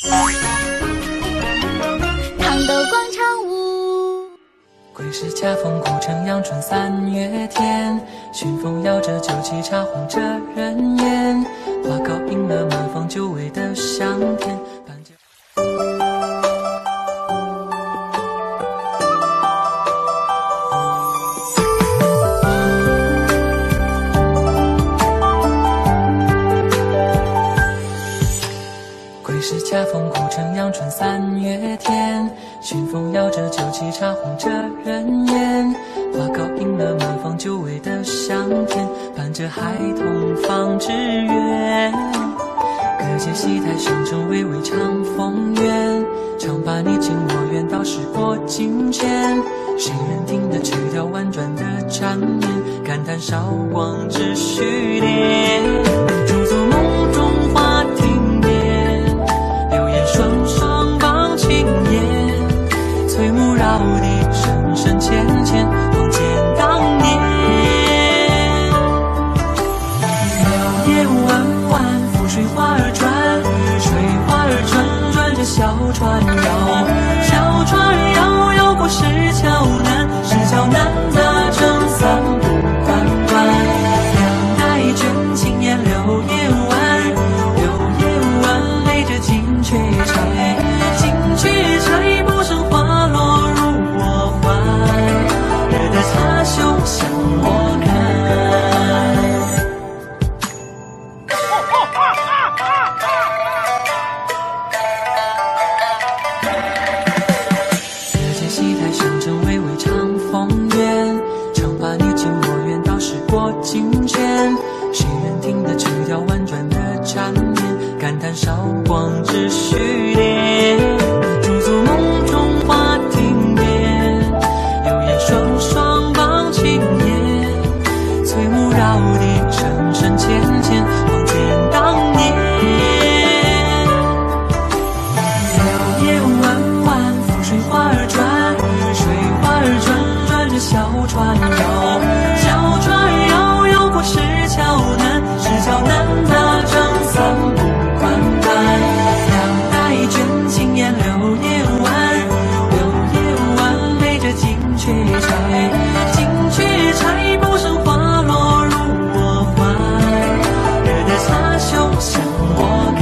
糖豆广场舞。归时恰逢古城阳春3月天，熏风摇着酒旗茶红着人烟，花糕迎了满房久违的香甜。是恰逢古城阳春3月天，熏风摇着酒旗茶红着人烟，花糕迎了满房久违的香甜，伴着孩童放纸鸢。歌街戏台上正巍巍长风远，唱罢你情我愿，到时过境迁。谁人听得曲调婉转的缠绵，感叹韶光只虚恋。驻足梦中花亭边，流言双双傍青烟，翠幕绕地深深浅浅，望见当年。柳叶弯弯，浮水花儿转，水花儿转转着小船摇，小船摇摇过石桥南，石桥南大城三步宽宽，两代卷青烟柳叶弯，柳叶弯背着金雀钗，金雀钗不胜花落入我怀，惹得他胸向我看。歌街戏台上正巍巍长风远，唱罢你情我愿，到时过境迁。谁人听得曲调婉转的缠绵，感叹韶光只虚恋。驻足梦中花亭边，流言双双傍青烟，翠幕绕地深深浅浅，望见当年。柳叶弯弯，浮水花儿转，水花儿转转着小船摇，小船摇摇过石桥南，石桥南大城三步宽宽，两代卷青烟柳叶弯，柳叶弯背着金雀钗，金雀钗不胜花落入我怀，惹得他胸向我看。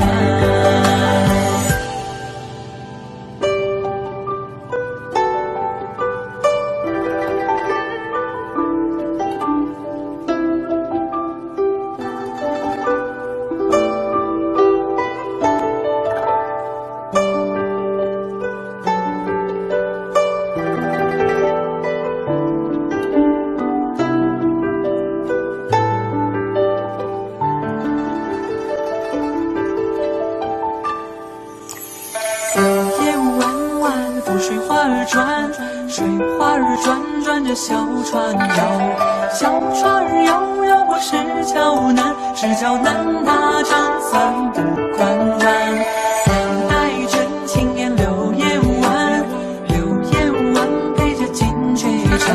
水花儿转，水花儿转转着小船摇，小船儿摇摇过石桥南，石桥南大城三步宽宽，两代卷青烟柳叶弯，柳叶弯背着金雀钗，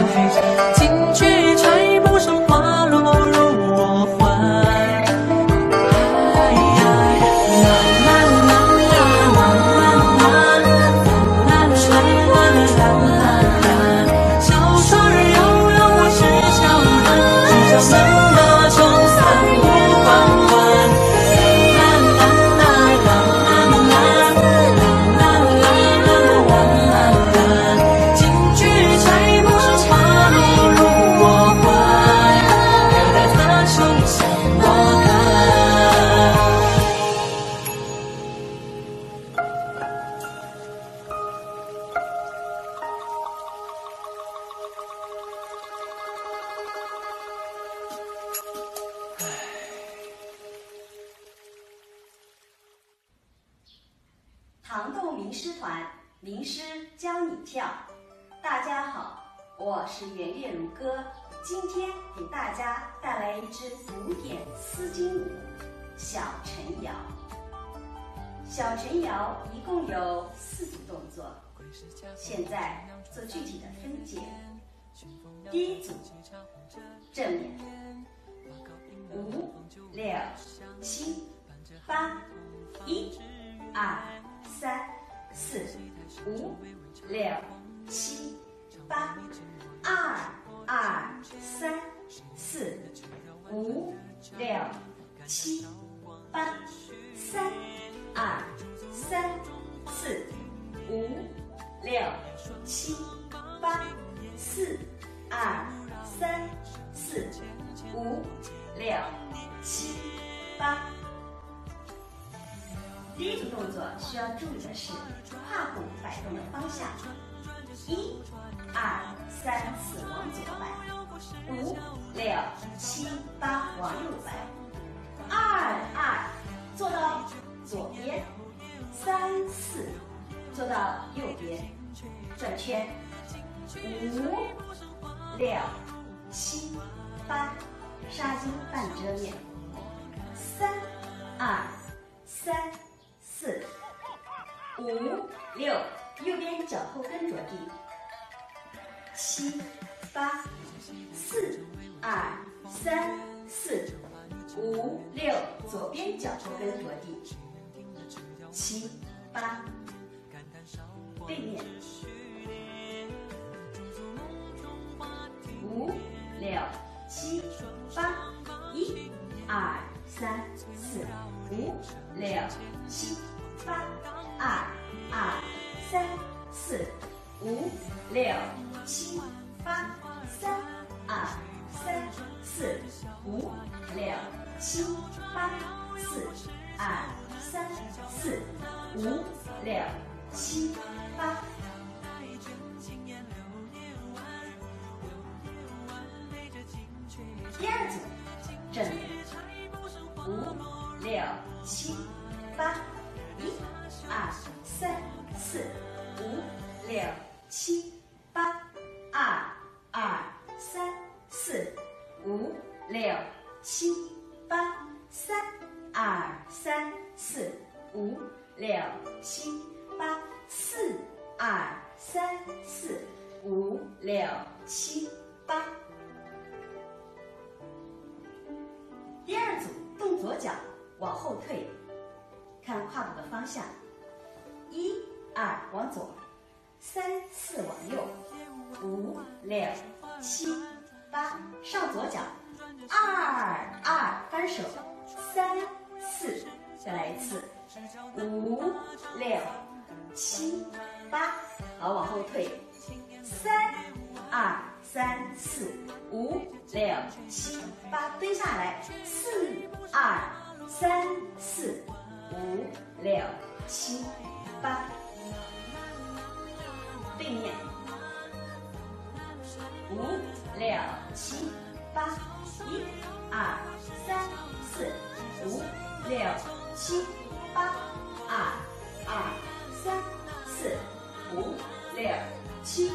金雀钗不胜花落入我怀。糖豆名师团，名师教你跳。大家好，我是圆月如歌，今天给大家带来一支古典丝巾舞《小陈瑶》。小陈瑶一共有4组动作，现在做具体的分解。第一组，正面5、6、7、8，1、2、3。四五六七八，二二三四五六七八，三二三四五六七八，四二三四五六七八。第一组动作需要注意的是胯部摆动的方向，一、二、三、四往左摆，五、六、七、八往右摆，二二做到左边，三四做到右边，转圈，五、六、七、八，纱巾半遮面，三二三四五六，右边脚后跟着地，七八，四二三四五六，左边脚后跟着地，七八，背面，五六七八，一二三四五六七八，二二三四五六七八，三二三四五六七八，四二三四五六七八。第二组正面，五六七八，一二三四五六七八，二二三四五六七八，三二三四五六七八，四二三四五六七八。第二组动左脚往后退，看胯部的方向，一二往左，三四往右，五六七八，上左脚，二二翻手，三四，再来一次，五六七八，好，往后退，三二三四五六七八，蹲下来，四二三四五六七八，背面，五六七八，一二三四五六七八，二二三四五六七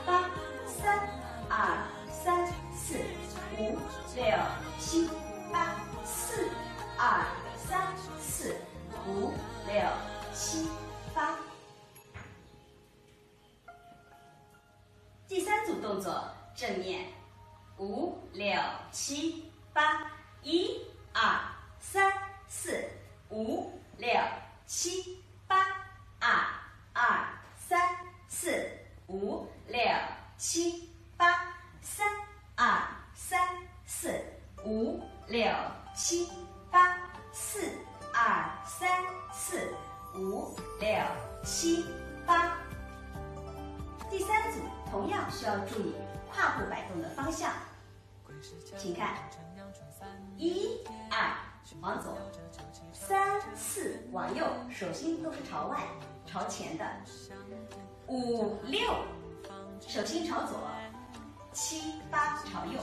八，三二三四五六七八，四二三四五六七八。第三组动作正面，五六七八，一二三四五六七八，二二三四五六七八，三二三四五六七八，四二三四五六七八。第三组同样需要注意胯部摆动的方向，请看，一二往左，三四往右，手心都是朝外朝前的，五六手心朝左，七八朝右，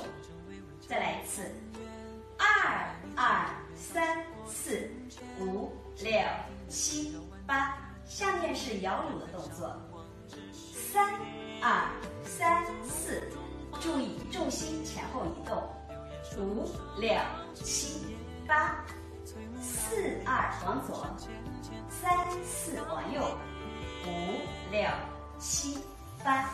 再来一次，二二三四五六七八，下面是摇橹的动作，三二三四，注意重心前后移动，五六七八，四二往左，三四往右，五六七八。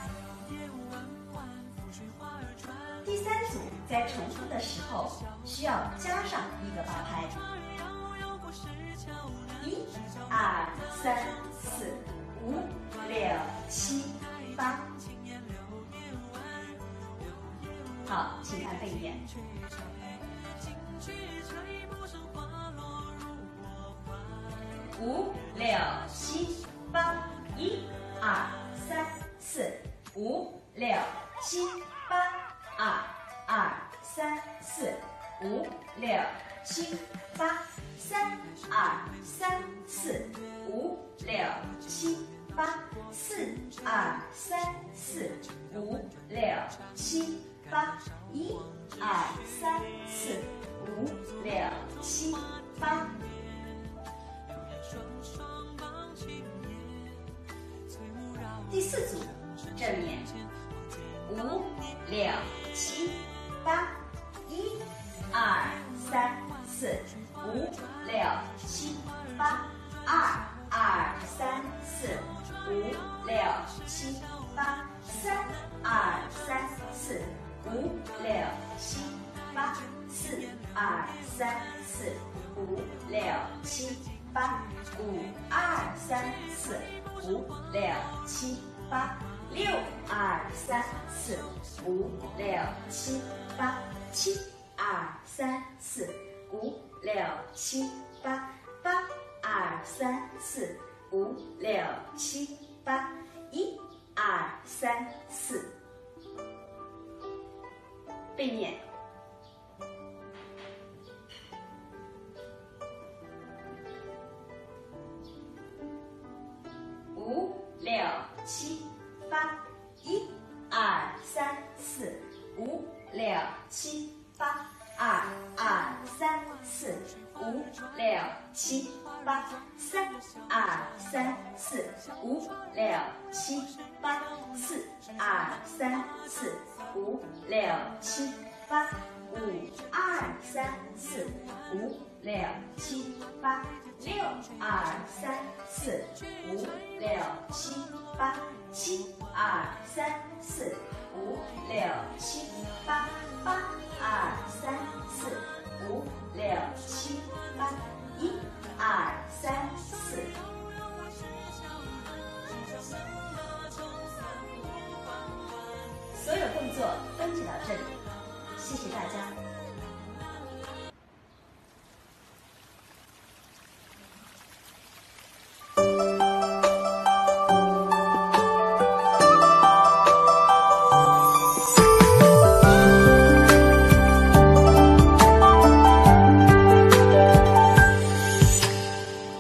第三组在重复的时候需要加上一个八拍，一二三四五5、6、7、8。好，请看背面。5、6、7、8，1、2、3、4。5、6、7、8，2、3、4。5、6、7、8，3、2、3、4。5、6、7、8，4、2、3、4。5、6、7、8，1、2、3、4。5、6、7、8。第4组正面，5、6、7、8，1、2、3、4。5、6、7、8，2、3、4。5、6、7、8，3、2、3、4。5、6、7、8，4、2、3、4。5、6、7、8，5、2、3、4。5、6、7、8，6、2、3、4。5、6、7、8，7、2、3、4。5、6、7、8，8、2、3、4。5、6、7、8，1、2、3、4。背面。5、6、7、8，1、2、3、4。5、6、7、8，2、3、4。5、6、7、8，3、2、3、4。5、6、7、8，4、2、3、4。5、6、7、8，5、2、3、4。5、6、7、8，6、2、3、4。5、6、7、8，7、2、3、4。5、6、7、8，8、2、3、4。5、6、7、8，1、2、3、4。所有动作分解到这里，谢谢大家。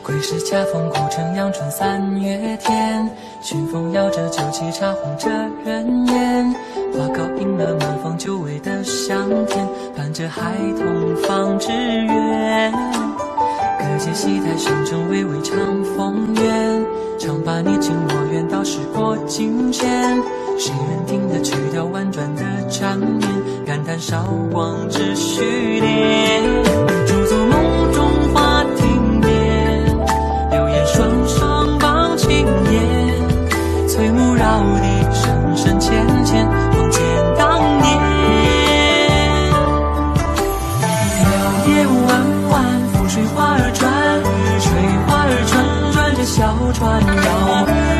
归时恰逢古城阳春3月天，熏风摇着酒旗茶红着人烟，花糕迎了满房久违的香甜，伴着孩童放纸鸢。歌阶戏台上正巍巍长风远，唱罢你情我愿到时过境迁。谁人听得曲调婉转的缠绵，感叹韶光只虚恋。驻足梦中花亭边，流言双双傍青烟，翠幕绕地深深浅浅，望见当年。柳叶弯弯，浮水花儿转，水花儿转转着小船摇，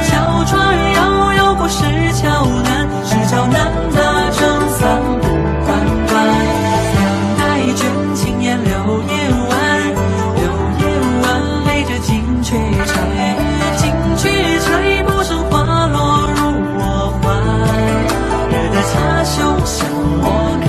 小船摇摇过石桥南，石桥南那正三步关关。两代卷青烟柳叶弯，柳叶弯陪着金雀钗，金雀钗不胜花落入我怀，惹得插袖向我看。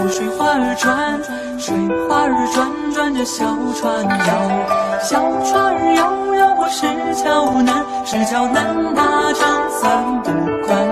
水花儿转，水花儿转，转着小船摇，小船儿摇，摇过石桥南，石桥南大长三不宽。